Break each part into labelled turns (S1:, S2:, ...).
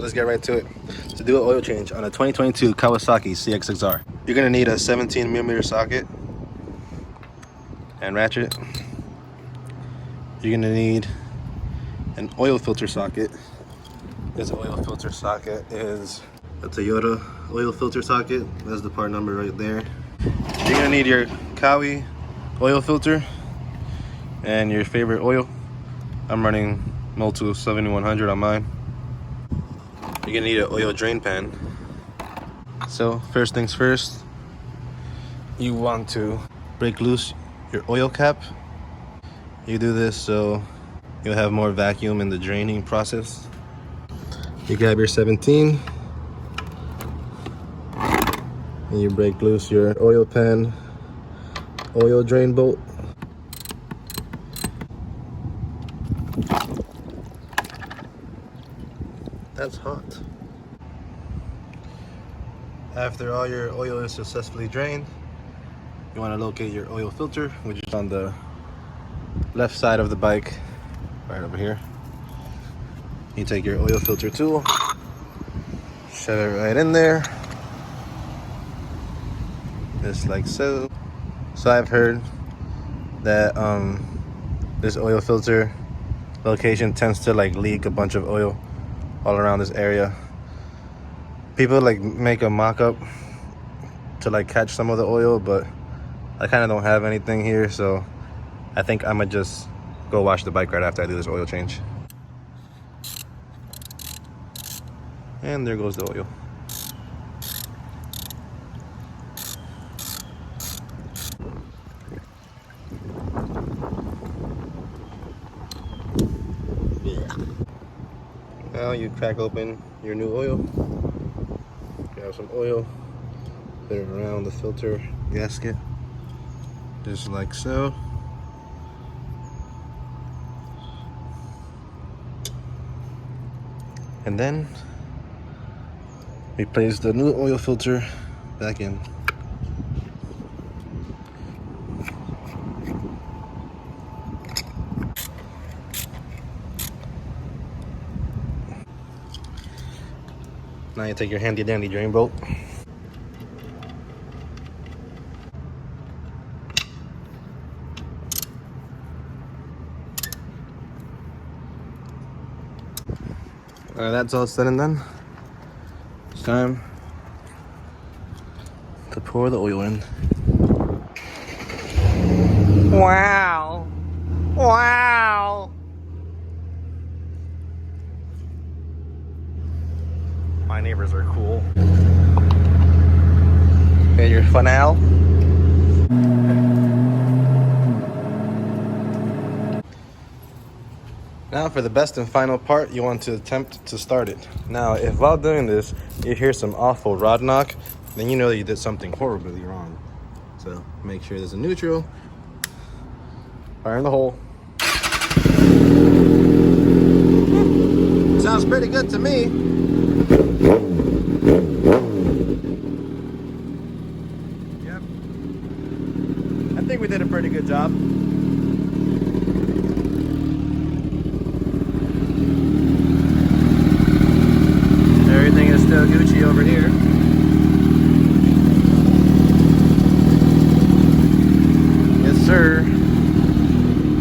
S1: let's get right to it. To do an oil change on a 2022 Kawasaki Zx6r, you're gonna need a 17mm socket and ratchet. You're gonna need an oil filter socket. This oil filter socket is a Toyota oil filter socket. That's the part number right there. You're gonna need your Kawasaki oil filter and your favorite oil. I'm running Multi 7100 on mine. You're gonna need an oil drain pan. So first things first, you want to break loose your oil cap. You do this so you'll have more vacuum in the draining process. You grab your 17 and you break loose your oil pan oil drain bolt. That's hot. After all your oil is successfully drained, you want to locate your oil filter, which is on the left side of the bike, right over here. You take your oil filter tool, shove it right in there, just like so. So I've heard that this oil filter location tends to like leak a bunch of oil all around this area. People like make a mock-up to like catch some of the oil, but I kind of don't have anything here, so I think I'm gonna just go wash the bike right after I do this oil change. And there goes the oil. Now you crack open your new oil. Grab some oil, put it around the filter gasket, just like so. And then we place the new oil filter back in. Now you take your handy dandy drain bolt. That's all said and done. It's time to pour the oil in. Wow! Wow! My neighbors are cool. Okay, your funnel. Now for the best and final part, you want to attempt to start it. Now, if while doing this, you hear some awful rod knock, then you know that you did something horribly wrong. So make sure there's a neutral. Fire in the hole. Sounds pretty good to me. Yep. I think we did a pretty good job. Everything is still Gucci over here. Yes, sir.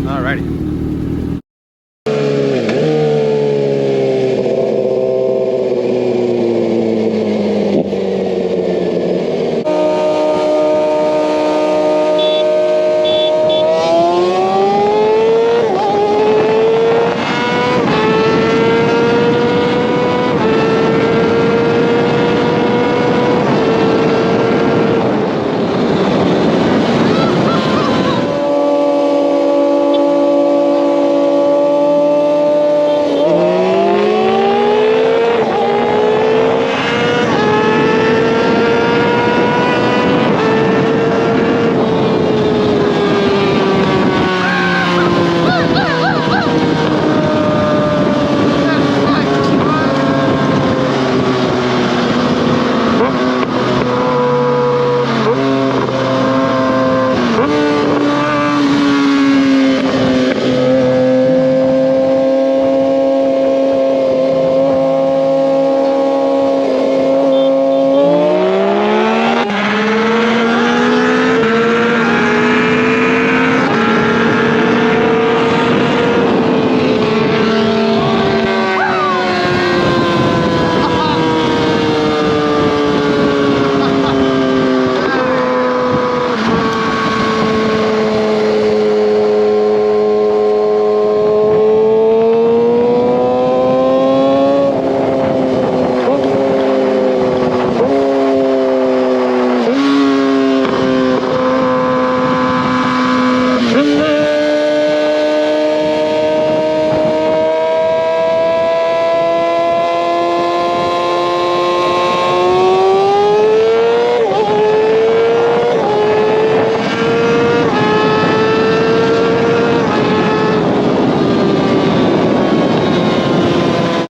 S1: Alrighty.